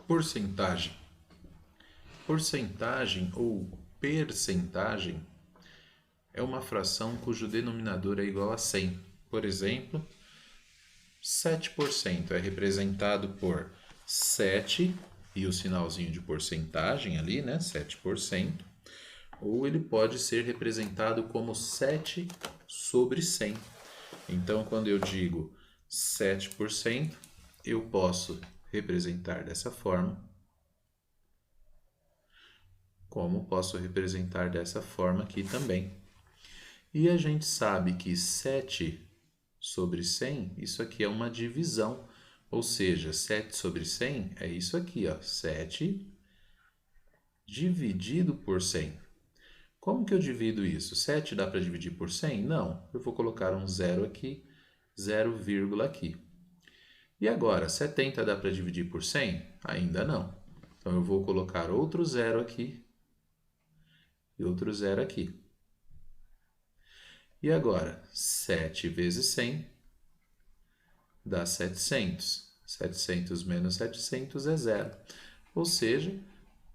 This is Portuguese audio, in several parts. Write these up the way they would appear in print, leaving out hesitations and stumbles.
Porcentagem. Porcentagem ou percentagem é uma fração cujo denominador é igual a 100. Por exemplo, 7% é representado por 7 e o sinalzinho de porcentagem ali, né? 7%. Ou ele pode ser representado como 7 sobre 100. Então, quando eu digo 7%, eu posso representar dessa forma, como posso representar dessa forma aqui também. E a gente sabe que 7 sobre 100, isso aqui é uma divisão, ou seja, 7 sobre 100 é isso aqui, ó, 7 dividido por 100. Como que eu divido isso? 7 dá para dividir por 100? Não, eu vou colocar um zero aqui, 0, aqui. E agora, 70 dá para dividir por 100? Ainda não. Então eu vou colocar outro zero aqui e outro zero aqui. E agora, 7 vezes 100 dá 700. 700 menos 700 é zero. Ou seja,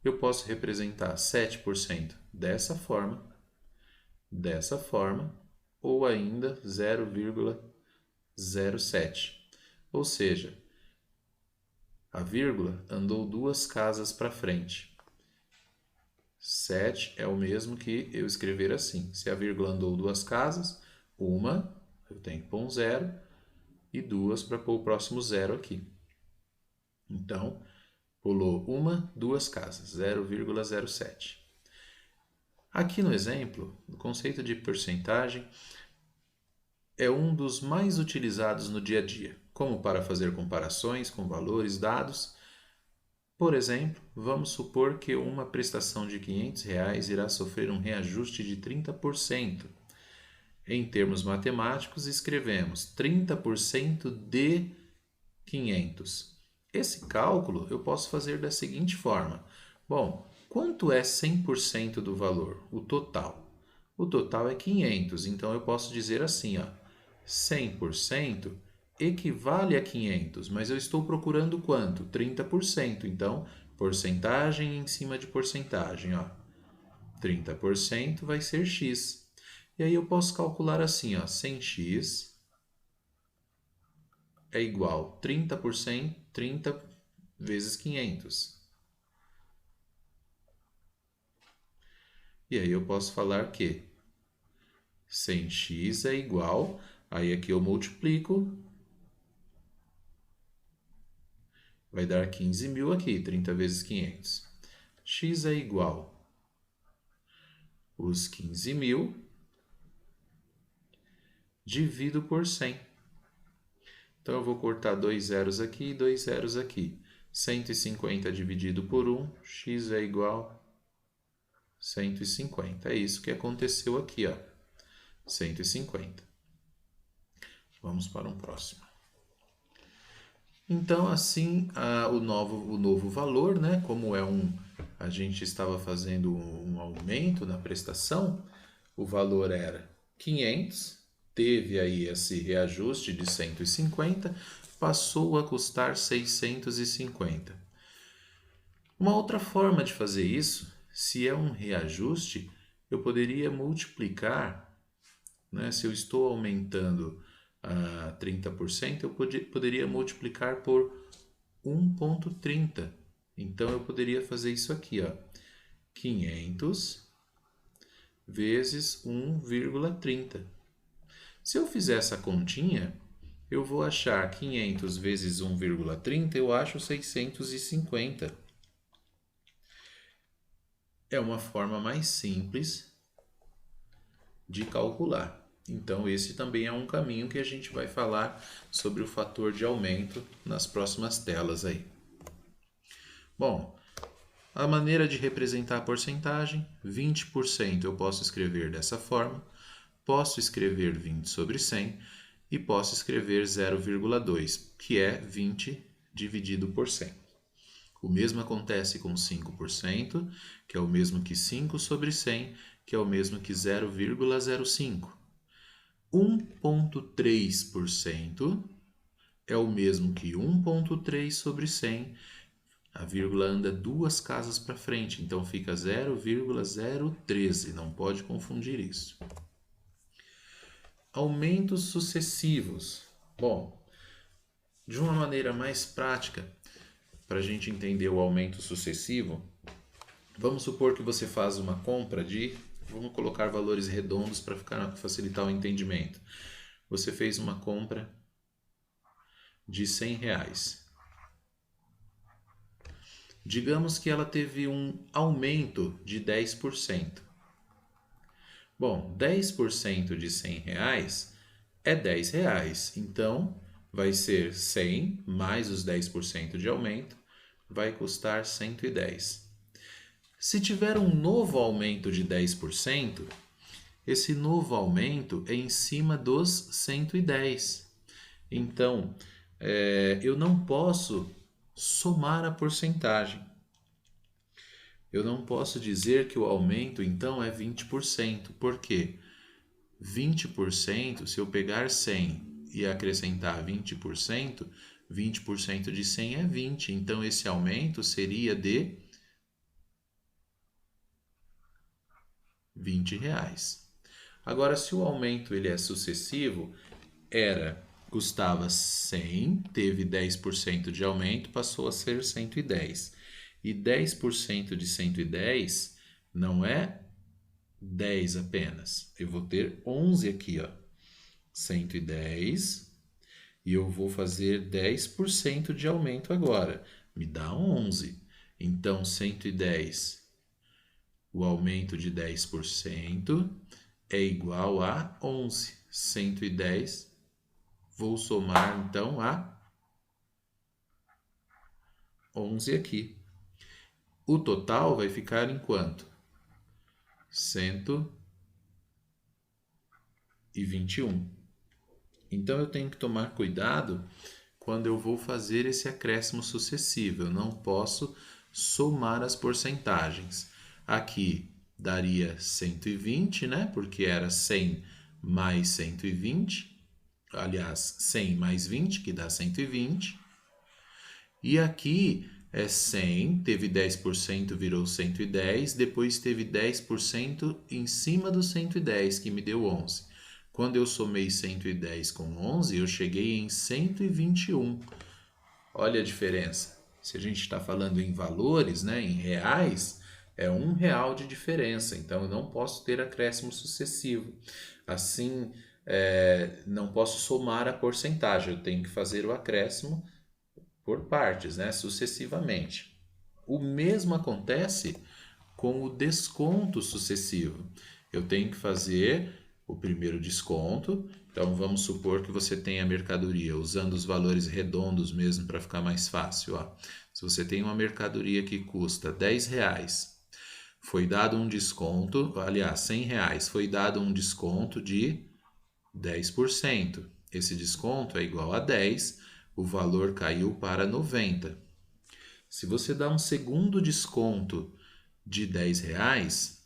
eu posso representar 7% dessa forma, ou ainda 0,07. Ou seja, a vírgula andou 2 casas para frente. 7 é o mesmo que eu escrever assim. Se a vírgula andou 2 casas, uma, eu tenho que pôr um zero, e 2 para pôr o próximo zero aqui. Então, pulou uma, 2 casas, 0,07. Aqui no exemplo, o conceito de porcentagem é um dos mais utilizados no dia a dia, como para fazer comparações com valores dados. Por exemplo, vamos supor que uma prestação de R$ 500 irá sofrer um reajuste de 30%. Em termos matemáticos, escrevemos 30% de 500. Esse cálculo eu posso fazer da seguinte forma. Bom, quanto é 100% do valor? O total. O total é 500, então eu posso dizer assim, ó, 100% equivale a 500, mas eu estou procurando quanto? 30%, então porcentagem em cima de porcentagem, ó. 30% vai ser x. E aí eu posso calcular assim, ó, 100x é igual a 30%, 30 vezes 500. E aí eu posso falar que 100x é igual, aí aqui eu multiplico, vai dar 15.000 aqui, 30 vezes 500. X é igual os 15.000 divido por 100. Então, eu vou cortar 2 zeros aqui e 2 zeros aqui. 150 dividido por 1, x é igual a 150. É isso que aconteceu aqui, ó. 150. Vamos para um próximo. Então, assim, o novo valor, né? Como a gente estava fazendo um aumento na prestação, o valor era 500, teve aí esse reajuste de 150, passou a custar 650. Uma outra forma de fazer isso, se é um reajuste, eu poderia multiplicar, né? Se eu estou aumentando 30%, eu poderia multiplicar por 1,30. Então, eu poderia fazer isso aqui, ó, 500 vezes 1,30. Se eu fizer essa continha, eu vou achar 500 vezes 1,30, eu acho 650. É uma forma mais simples de calcular. Então, esse também é um caminho que a gente vai falar sobre o fator de aumento nas próximas telas aí. Bom, a maneira de representar a porcentagem, 20% eu posso escrever dessa forma, posso escrever 20 sobre 100 e posso escrever 0,2, que é 20 dividido por 100. O mesmo acontece com 5%, que é o mesmo que 5 sobre 100, que é o mesmo que 0,05. 1,3% é o mesmo que 1,3 sobre 100, A vírgula anda 2 casas para frente, então fica 0,013, não pode confundir isso. Aumentos sucessivos. Bom, de uma maneira mais prática, para a gente entender o aumento sucessivo, vamos supor que você faz uma compra de, vamos colocar valores redondos para facilitar o entendimento. Você fez uma compra de R$100. Digamos que ela teve um aumento de 10%. Bom, 10% de R$100 é R$10. Então, vai ser 100 mais os 10% de aumento, vai custar 110. Se tiver um novo aumento de 10%, esse novo aumento é em cima dos 110. Então, eu não posso somar a porcentagem. Eu não posso dizer que o aumento, então, é 20%. Por quê? 20%, se eu pegar 100 e acrescentar 20%, 20% de 100 é 20. Então, esse aumento seria de R$20. Agora, se o aumento ele é sucessivo, custava 100, teve 10% de aumento, passou a ser 110. E 10% de 110 não é 10 apenas. Eu vou ter 11 aqui, ó. 110 e eu vou fazer 10% de aumento agora. Me dá 11. Então, 110, o aumento de 10% é igual a 11. 110, vou somar então a 11 aqui. O total vai ficar em quanto? 121. Então eu tenho que tomar cuidado quando eu vou fazer esse acréscimo sucessivo. Eu não posso somar as porcentagens. Aqui daria 120, né? Porque era 100 mais 120. Aliás, 100 mais 20, que dá 120. E aqui é 100, teve 10%, virou 110. Depois teve 10% em cima do 110, que me deu 11. Quando eu somei 110 com 11, eu cheguei em 121. Olha a diferença. Se a gente está falando em valores, né, em reais, é R$1 de diferença. Então, eu não posso ter acréscimo sucessivo. Assim, não posso somar a porcentagem. Eu tenho que fazer o acréscimo por partes, né, sucessivamente. O mesmo acontece com o desconto sucessivo. Eu tenho que fazer o primeiro desconto. Então, vamos supor que você tenha a mercadoria, usando os valores redondos mesmo para ficar mais fácil. Ó. Se você tem uma mercadoria que custa R$10, foi dado um desconto, aliás, R$100, foi dado um desconto de 10%. Esse desconto é igual a 10, o valor caiu para 90. Se você dá um segundo desconto de R$10,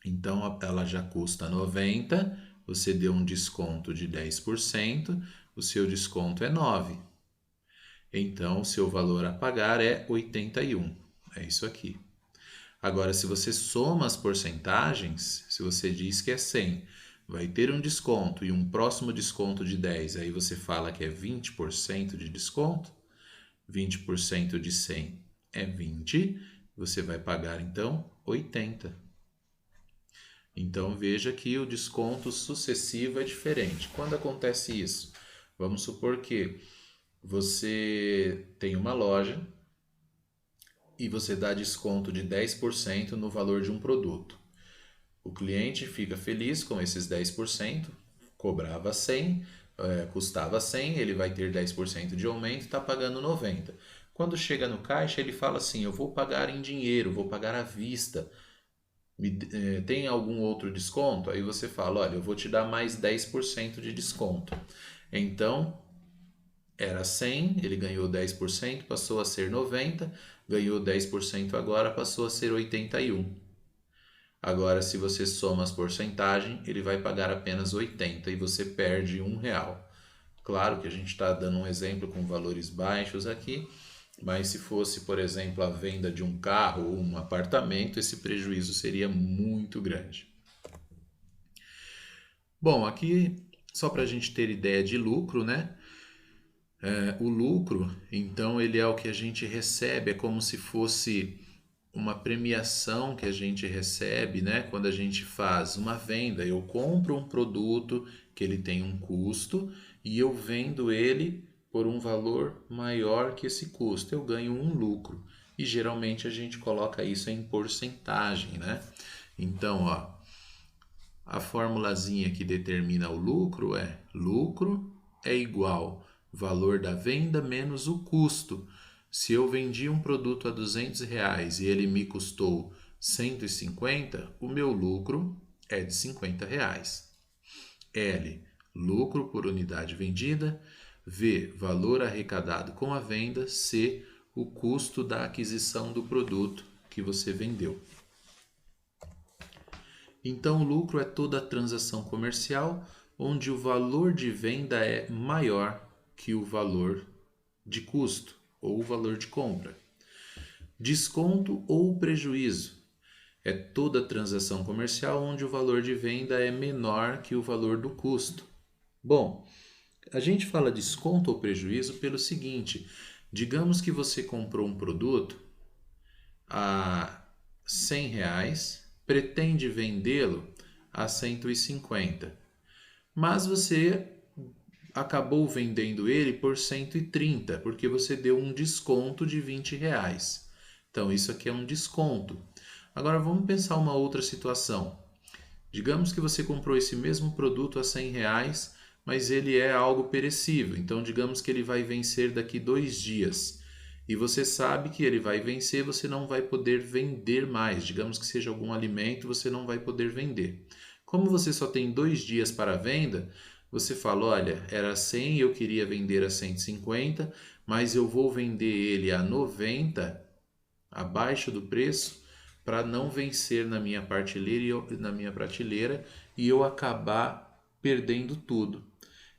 então ela já custa 90, você deu um desconto de 10%, o seu desconto é 9. Então, o seu valor a pagar é 81. É isso aqui. Agora, se você soma as porcentagens, se você diz que é 100, vai ter um desconto e um próximo desconto de 10, aí você fala que é 20% de desconto, 20% de 100 é 20, você vai pagar então 80. Então veja que o desconto sucessivo é diferente. Quando acontece isso? Vamos supor que você tem uma loja e você dá desconto de 10% no valor de um produto. O cliente fica feliz com esses 10%, cobrava 100, custava 100, ele vai ter 10% de aumento, está pagando 90. Quando chega no caixa, ele fala assim, eu vou pagar em dinheiro, vou pagar à vista. Tem algum outro desconto? Aí você fala, olha, eu vou te dar mais 10% de desconto. Então, era 100, ele ganhou 10%, passou a ser 90, ganhou 10% agora, passou a ser 81. Agora, se você soma as porcentagens, ele vai pagar apenas 80 e você perde R$1. Claro que a gente está dando um exemplo com valores baixos aqui, Mas se fosse, por exemplo, a venda de um carro ou um apartamento, esse prejuízo seria muito grande. Bom, aqui só para a gente ter ideia de lucro, né? O lucro, então, ele é o que a gente recebe, é como se fosse uma premiação que a gente recebe, né? Quando a gente faz uma venda, eu compro um produto que ele tem um custo e eu vendo ele por um valor maior que esse custo, eu ganho um lucro. E geralmente a gente coloca isso em porcentagem, né? Então, ó, a formulazinha que determina o lucro é igual valor da venda menos o custo. Se eu vendi um produto a R$ 200 e ele me custou 150, o meu lucro é de R$ 50. L, lucro por unidade vendida. V, valor arrecadado com a venda. C, o custo da aquisição do produto que você vendeu. Então, o lucro é toda a transação comercial onde o valor de venda é maior que o valor de custo ou o valor de compra. Desconto ou prejuízo é toda transação comercial onde o valor de venda é menor que o valor do custo. Bom, a gente fala desconto ou prejuízo pelo seguinte: digamos que você comprou um produto a R$ 100, pretende vendê-lo a 150, mas você acabou vendendo ele por 130, porque você deu um desconto de R$ 20. Então, isso aqui é um desconto. Agora, vamos pensar uma outra situação. Digamos que você comprou esse mesmo produto a R$ 100, mas ele é algo perecível. Então, digamos que ele vai vencer daqui 2 dias. E você sabe que ele vai vencer, você não vai poder vender mais. Digamos que seja algum alimento, você não vai poder vender. Como você só tem 2 dias para a venda, você fala, olha, era 100 e eu queria vender a 150, mas eu vou vender ele a 90, abaixo do preço, para não vencer na minha prateleira e eu acabar perdendo tudo.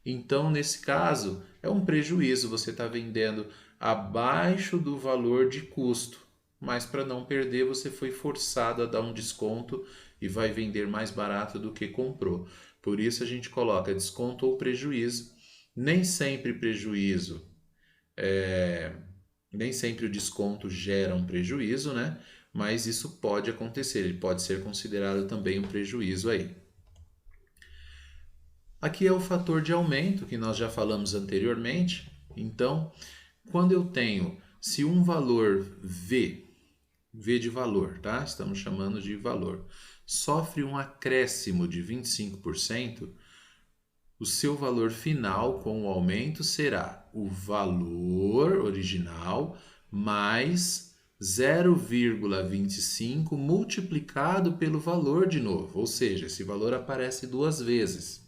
Então, nesse caso, é um prejuízo, você está vendendo abaixo do valor de custo, mas para não perder, você foi forçado a dar um desconto e vai vender mais barato do que comprou. Por isso a gente coloca desconto ou prejuízo. Nem sempre prejuízo, nem sempre o desconto gera um prejuízo, né? Mas isso pode acontecer, ele pode ser considerado também um prejuízo aí. Aqui é o fator de aumento que nós já falamos anteriormente. Então, quando eu tenho, se um valor V de valor, tá? Estamos chamando de valor, sofre um acréscimo de 25%, o seu valor final com o aumento será o valor original mais 0,25 multiplicado pelo valor de novo, ou seja, esse valor aparece 2 vezes.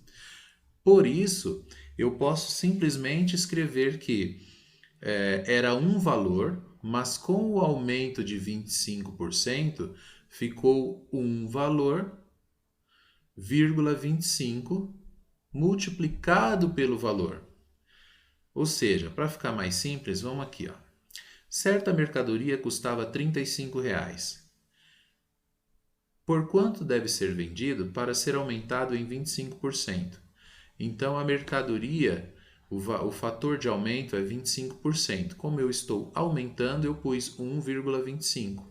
Por isso, eu posso simplesmente escrever que era um valor, mas com o aumento de 25%, ficou um valor, vírgula 25, multiplicado pelo valor. Ou seja, para ficar mais simples, vamos aqui. Ó. Certa mercadoria custava R$ 35. Por quanto deve ser vendido para ser aumentado em 25%? Então, a mercadoria, o fator de aumento é 25%. Como eu estou aumentando, eu pus 1,25.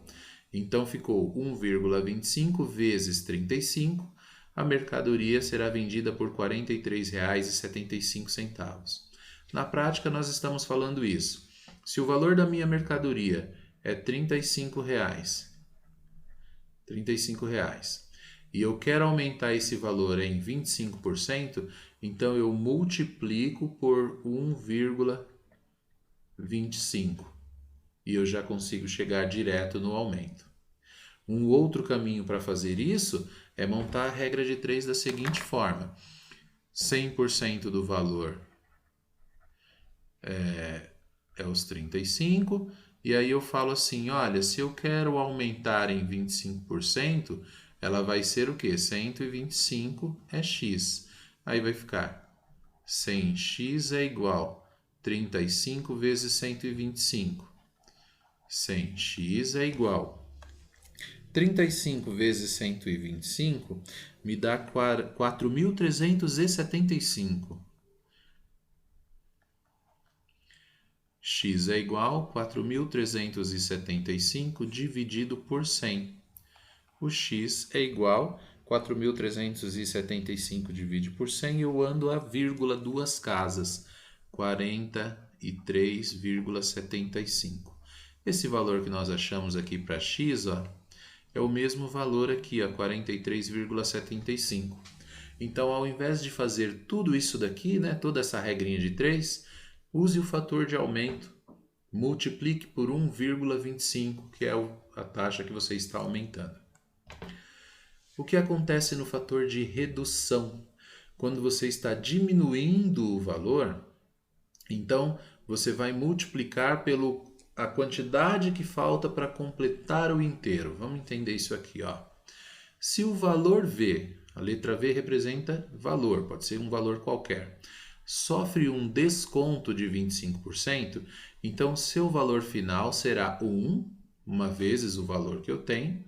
Então, ficou 1,25 vezes 35. A mercadoria será vendida por R$ 43,75. Na prática, nós estamos falando isso. Se o valor da minha mercadoria é R$ 35, e eu quero aumentar esse valor em 25%, então eu multiplico por 1,25 e eu já consigo chegar direto no aumento. Um outro caminho para fazer isso é montar a regra de 3 da seguinte forma: 100% do valor é os 35, e aí eu falo assim, olha, se eu quero aumentar em 25%, ela vai ser o quê? 125 é x. Aí vai ficar 100x é igual 35 vezes 125. 100x é igual 35 vezes 125 me dá 4.375. X é igual a 4.375 dividido por 100. O x é igual a 4.375 dividido por 100. Eu ando a vírgula duas casas. 43,75. Esse valor que nós achamos aqui para x, ó, é o mesmo valor aqui, ó, 43,75. Então, ao invés de fazer tudo isso daqui, né, toda essa regrinha de 3, use o fator de aumento. Multiplique por 1,25, que é a taxa que você está aumentando. O que acontece no fator de redução? Quando você está diminuindo o valor, então você vai multiplicar pela quantidade que falta para completar o inteiro. Vamos entender isso aqui, ó. Se o valor V, a letra V representa valor, pode ser um valor qualquer, sofre um desconto de 25%, então seu valor final será 1, uma vezes o valor que eu tenho,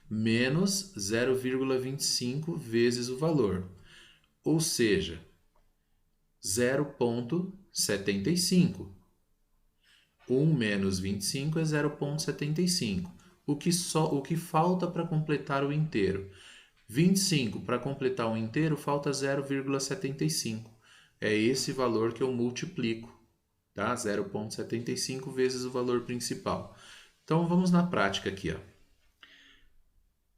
menos 0,25 vezes o valor. Ou seja, 0,75. 1 menos 25 é 0,75. O que falta para completar o inteiro? 25 para completar o inteiro falta 0,75. É esse valor que eu multiplico, tá? 0,75 vezes o valor principal. Então vamos na prática aqui, ó.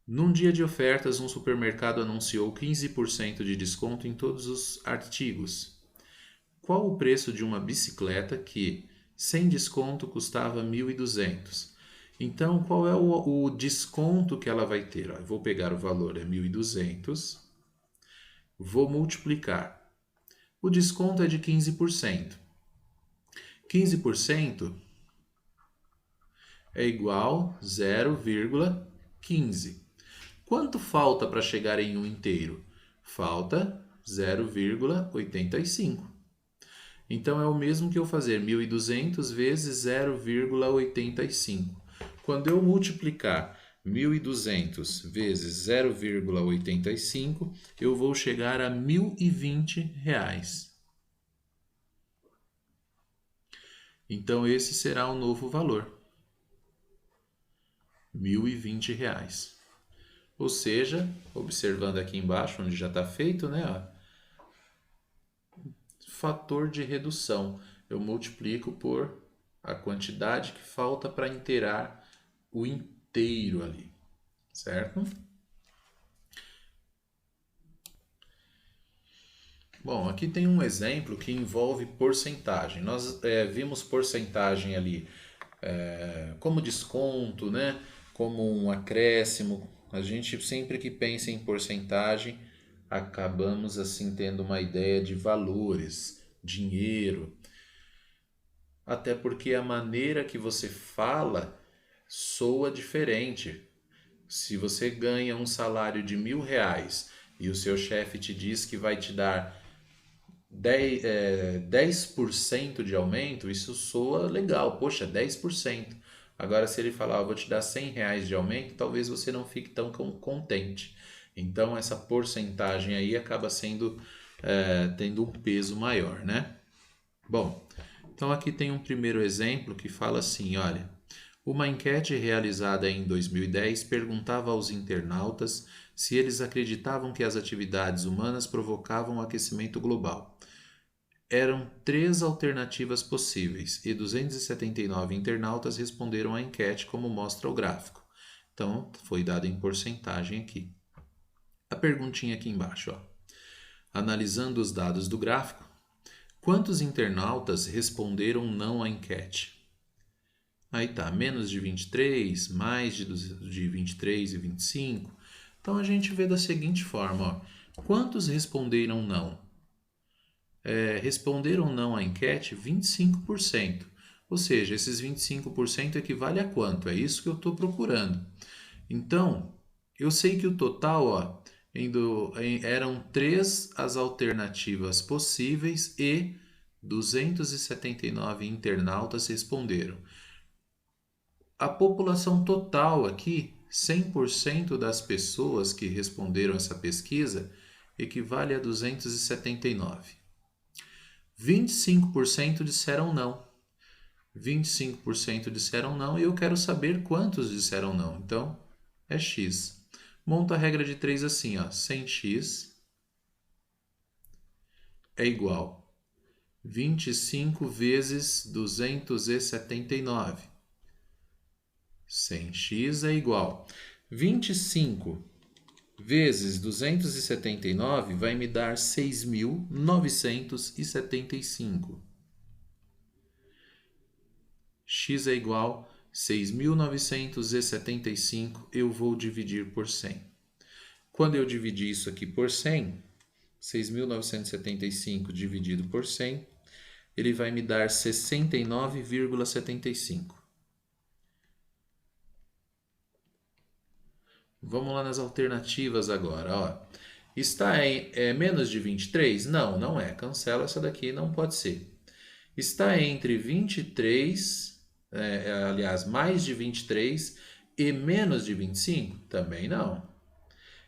Num dia de ofertas, um supermercado anunciou 15% de desconto em todos os artigos. Qual o preço de uma bicicleta que, sem desconto, custava 1.200? Então, qual é o desconto que ela vai ter? Eu vou pegar o valor, é 1.200, vou multiplicar. O desconto é de 15%. 15% é igual a 0,15. Quanto falta para chegar em um inteiro? Falta 0,85. Então, é o mesmo que eu fazer 1.200 vezes 0,85. Quando eu multiplicar 1.200 vezes 0,85, eu vou chegar a R$ 1.020. Então, esse será o novo valor. R$ 1.020. Ou seja, observando aqui embaixo, onde já está feito, né? Ó, fator de redução. Eu multiplico por a quantidade que falta para inteirar o inteiro ali, certo? Bom, aqui tem um exemplo que envolve porcentagem. Nós vimos porcentagem ali como desconto, né? Como um acréscimo. A gente sempre que pensa em porcentagem, acabamos assim tendo uma ideia de valores, dinheiro. Até porque a maneira que você fala soa diferente. Se você ganha um salário de R$ 1.000 e o seu chefe te diz que vai te dar 10% de aumento, isso soa legal. Poxa, 10%. Agora, se ele falar, vou te dar R$ 100 de aumento, talvez você não fique tão contente. Então, essa porcentagem aí acaba tendo um peso maior, né? Bom, então aqui tem um primeiro exemplo que fala assim, olha, uma enquete realizada em 2010 perguntava aos internautas se eles acreditavam que as atividades humanas provocavam o aquecimento global. Eram 3 alternativas possíveis e 279 internautas responderam à enquete, como mostra o gráfico. Então, foi dado em porcentagem aqui. A perguntinha aqui embaixo, ó. Analisando os dados do gráfico, quantos internautas responderam não à enquete? Aí tá, menos de 23, mais de 23 e 25. Então a gente vê da seguinte forma, ó. Quantos responderam não? Responderam não à enquete 25%. Ou seja, esses 25% equivale a quanto? É isso que eu estou procurando. Então, eu sei que o total, ó, eram 3 as alternativas possíveis e 279 internautas responderam. A população total aqui, 100% das pessoas que responderam essa pesquisa, equivale a 279. 25% disseram não. 25% disseram não e eu quero saber quantos disseram não. Então, é x. Monta a regra de 3 assim, ó. 100x é igual 25 vezes 279. 100x é igual 25 vezes 279 vai me dar 6.975. X é igual a 6.975, eu vou dividir por 100. Quando eu dividir isso aqui por 100, 6.975 dividido por 100, ele vai me dar 69,75. Vamos lá nas alternativas agora. Ó. Está menos de 23? Não, não é. Cancela essa daqui, não pode ser. Está entre 23, aliás, mais de 23 e menos de 25? Também não.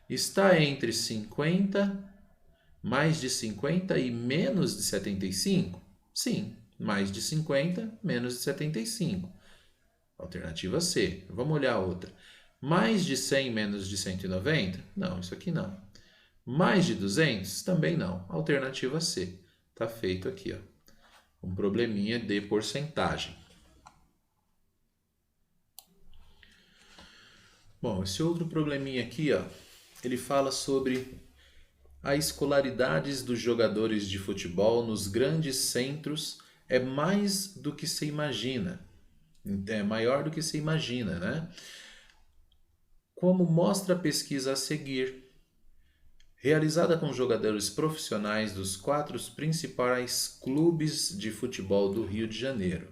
Está entre 50, mais de 50 e menos de 75? Sim, mais de 50, menos de 75. Alternativa C. Vamos olhar a outra. Mais de 100 menos de 190? Não, isso aqui não. Mais de 200? Também não. Alternativa C. Está feito aqui, ó. Um probleminha de porcentagem. Bom, esse outro probleminha aqui, ó, ele fala sobre as escolaridades dos jogadores de futebol nos grandes centros é mais do que se imagina. É maior do que se imagina, né? Como mostra a pesquisa a seguir, realizada com jogadores profissionais dos 4 principais clubes de futebol do Rio de Janeiro.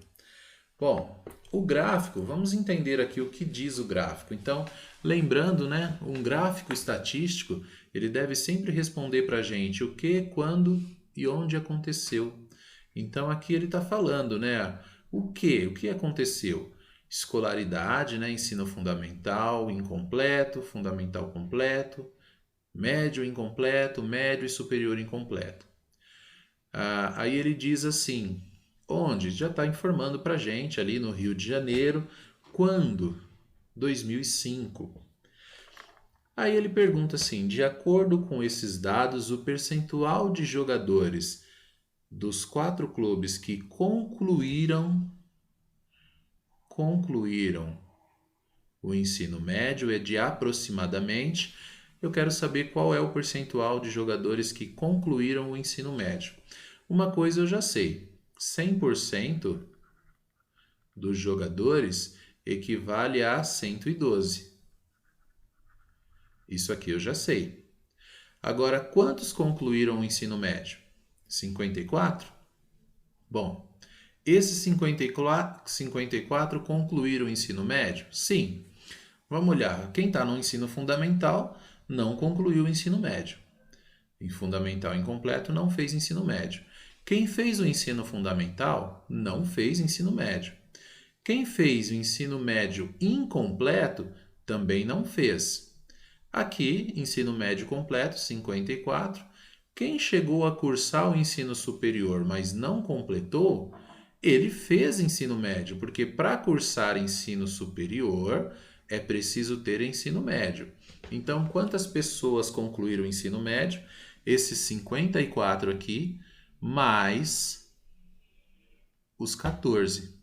Bom, o gráfico, vamos entender aqui o que diz o gráfico. Então, lembrando, né, um gráfico estatístico, ele deve sempre responder para a gente o que, quando e onde aconteceu. Então, aqui ele está falando, né, o que aconteceu? Escolaridade, né, ensino fundamental incompleto, fundamental completo, médio incompleto, médio e superior incompleto. Aí ele diz assim, onde? Já está informando para a gente ali no Rio de Janeiro, quando? 2005. Aí ele pergunta assim, de acordo com esses dados, o percentual de jogadores dos 4 clubes que concluíram o ensino médio é de aproximadamente, eu quero saber qual é o percentual de jogadores que concluíram o ensino médio. Uma coisa eu já sei, 100% dos jogadores equivale a 112. Isso aqui eu já sei. Agora, quantos concluíram o ensino médio? 54? Bom, esses 54 concluíram o ensino médio? Sim. Vamos olhar, quem está no ensino fundamental não concluiu o ensino médio. Em fundamental incompleto não fez ensino médio. Quem fez o ensino fundamental não fez ensino médio. Quem fez o ensino médio incompleto também não fez. Aqui, ensino médio completo, 54. Quem chegou a cursar o ensino superior, mas não completou, ele fez ensino médio, porque para cursar ensino superior é preciso ter ensino médio. Então, quantas pessoas concluíram o ensino médio? Esses 54 aqui, mais os 14.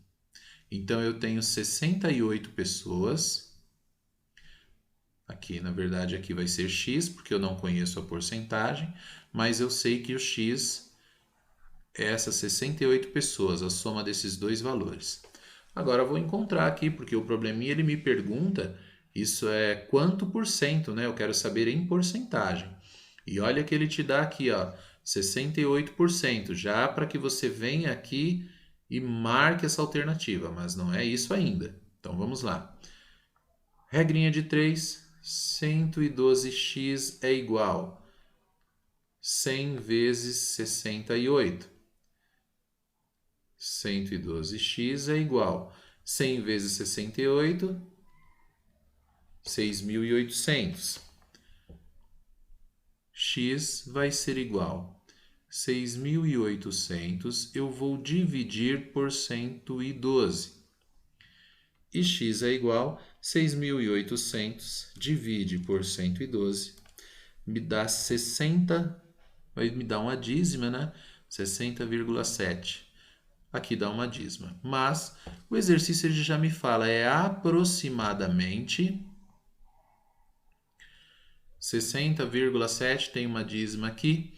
Então, eu tenho 68 pessoas. Aqui, na verdade, aqui vai ser x, porque eu não conheço a porcentagem, mas eu sei que o x é essas 68 pessoas, a soma desses dois valores. Agora eu vou encontrar aqui, porque o probleminha ele me pergunta, isso é quanto por cento, né? Eu quero saber em porcentagem. E olha que ele te dá aqui, ó, 68%, já para que você venha aqui e marque essa alternativa, mas não é isso ainda. Então vamos lá. Regrinha de 3, 112x é igual 100 vezes 68. 112x é igual. 100 vezes 68, 6.800. X vai ser igual a 6.800, eu vou dividir por 112. E x é igual a 6.800, divide por 112, me dá 60, vai me dar uma dízima, né? 60,7. Aqui dá uma dízima. Mas o exercício ele já me fala, é aproximadamente 60,7, tem uma dízima aqui.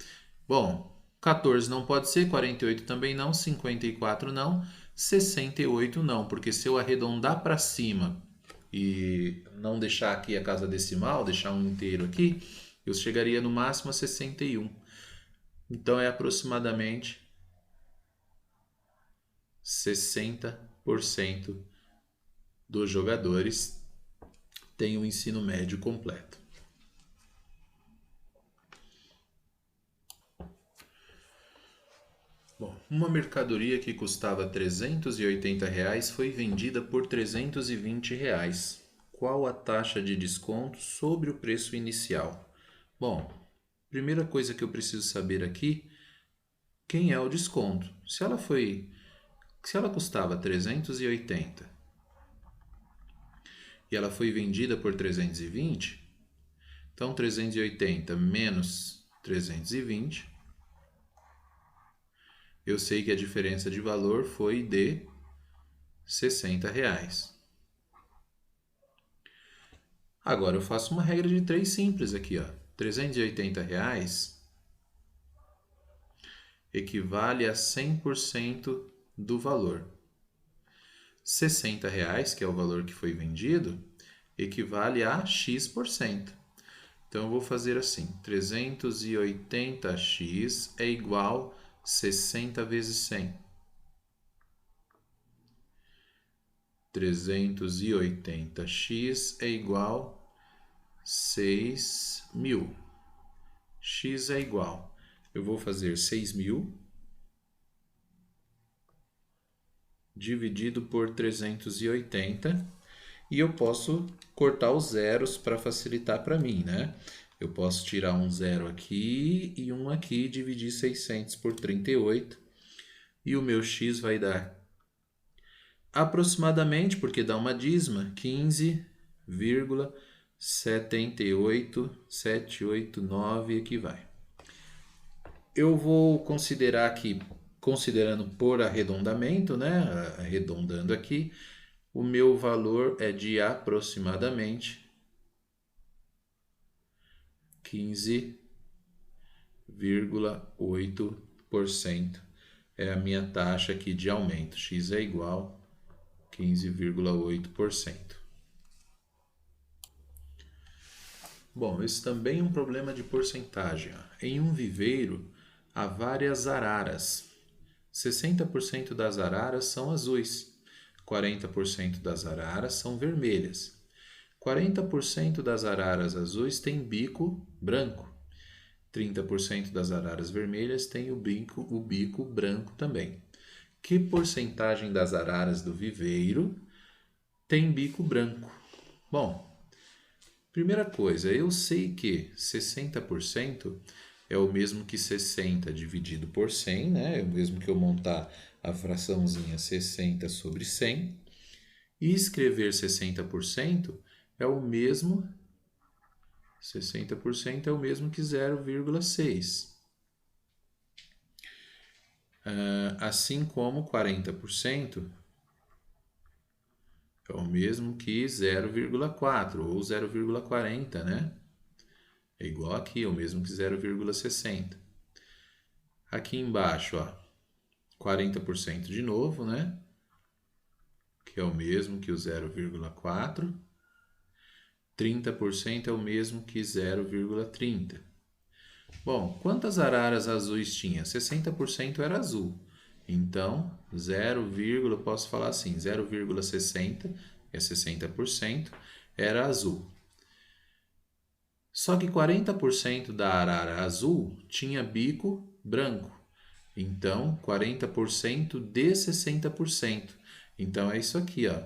Bom, 14 não pode ser, 48 também não, 54 não, 68 não, porque se eu arredondar para cima e não deixar aqui a casa decimal, deixar um inteiro aqui, eu chegaria no máximo a 61. Então é aproximadamente 60% dos jogadores têm o ensino médio completo. Bom, uma mercadoria que custava R$380 foi vendida por R$320. Qual a taxa de desconto sobre o preço inicial? Bom, primeira coisa que eu preciso saber aqui, quem é o desconto? Se ela custava 380 e ela foi vendida por 320, então 380 menos 320, eu sei que a diferença de valor foi de R$60. Agora eu faço uma regra de 3 simples aqui, ó. R$380 equivale a 100% do valor. R$60, que é o valor que foi vendido, equivale a X%. Então eu vou fazer assim, 380x é igual a 60 vezes 100. 380x é igual a 6.000. X é igual. Eu vou fazer 6.000 dividido por 380 e eu posso cortar os zeros para facilitar para mim, né? Eu posso tirar um zero aqui e um aqui, dividir 600 por 38 e o meu x vai dar aproximadamente, porque dá uma dízima, 15,78789 aqui vai. Eu vou considerar aqui, considerando por arredondamento, né? Arredondando aqui, o meu valor é de aproximadamente 15,8%. É a minha taxa aqui de aumento. X é igual a 15,8%. Bom, esse também é um problema de porcentagem. Em um viveiro, há várias araras. 60% das araras são azuis, 40% das araras são vermelhas. 40% das araras azuis têm bico branco. 30% das araras vermelhas têm o bico branco também. Que porcentagem das araras do viveiro tem bico branco? Bom, primeira coisa, eu sei que 60% é o mesmo que 60 dividido por 100, né? É o mesmo que eu montar a fraçãozinha 60 sobre 100. E escrever 60% é o mesmo... 60% é o mesmo que 0,6. Assim como 40% é o mesmo que 0,4 ou 0,40, né? É igual aqui, é o mesmo que 0,60. Aqui embaixo, ó, 40% de novo, né? Que é o mesmo que o 0,4. 30% é o mesmo que 0,30. Bom, quantas araras azuis tinha? 60% era azul. Então, 0, posso falar assim, 0,60, é 60%, era azul. Só que 40% da arara azul tinha bico branco. Então, 40% de 60%. Então, é isso aqui, ó.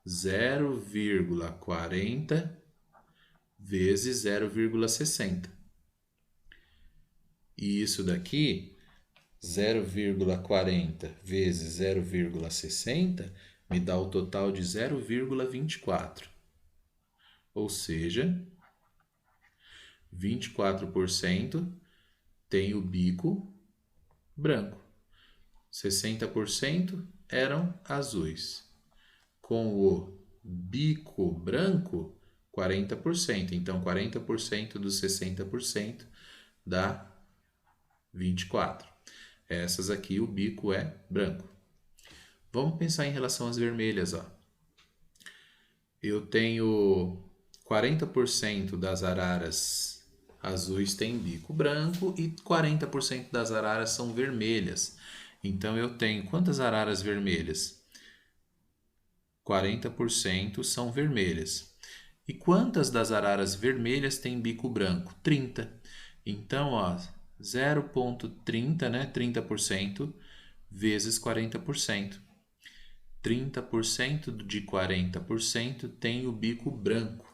0,40 vezes 0,60. E isso daqui, 0,40 vezes 0,60, me dá o total de 0,24. Ou seja, 24% tem o bico branco. 60% eram azuis. Com o bico branco, 40%. Então, 40% dos 60% dá 24. Essas aqui, o bico é branco. Vamos pensar em relação às vermelhas, ó. Eu tenho 40% das araras azuis tem bico branco e 40% das araras são vermelhas. Então, eu tenho quantas araras vermelhas? 40% são vermelhas. E quantas das araras vermelhas têm bico branco? 30. Então, ó, 0,30, né? 30% vezes 40%. 30% de 40% tem o bico branco.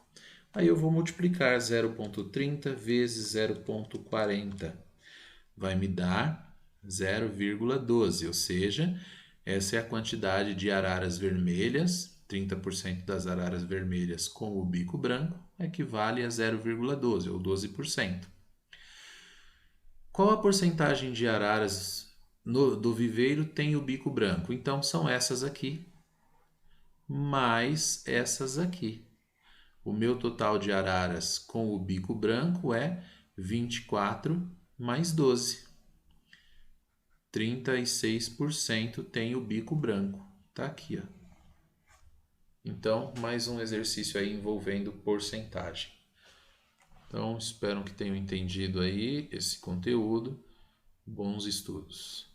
Aí eu vou multiplicar 0,30 vezes 0,40. Vai me dar 0,12, ou seja, essa é a quantidade de araras vermelhas. 30% das araras vermelhas com o bico branco equivale a 0,12, ou 12%. Qual a porcentagem de araras do viveiro tem o bico branco? Então, são essas aqui, mais essas aqui. O meu total de araras com o bico branco é 24 mais 12. 36% tem o bico branco. Tá aqui, ó. Então, mais um exercício aí envolvendo porcentagem. Então, espero que tenham entendido aí esse conteúdo. Bons estudos.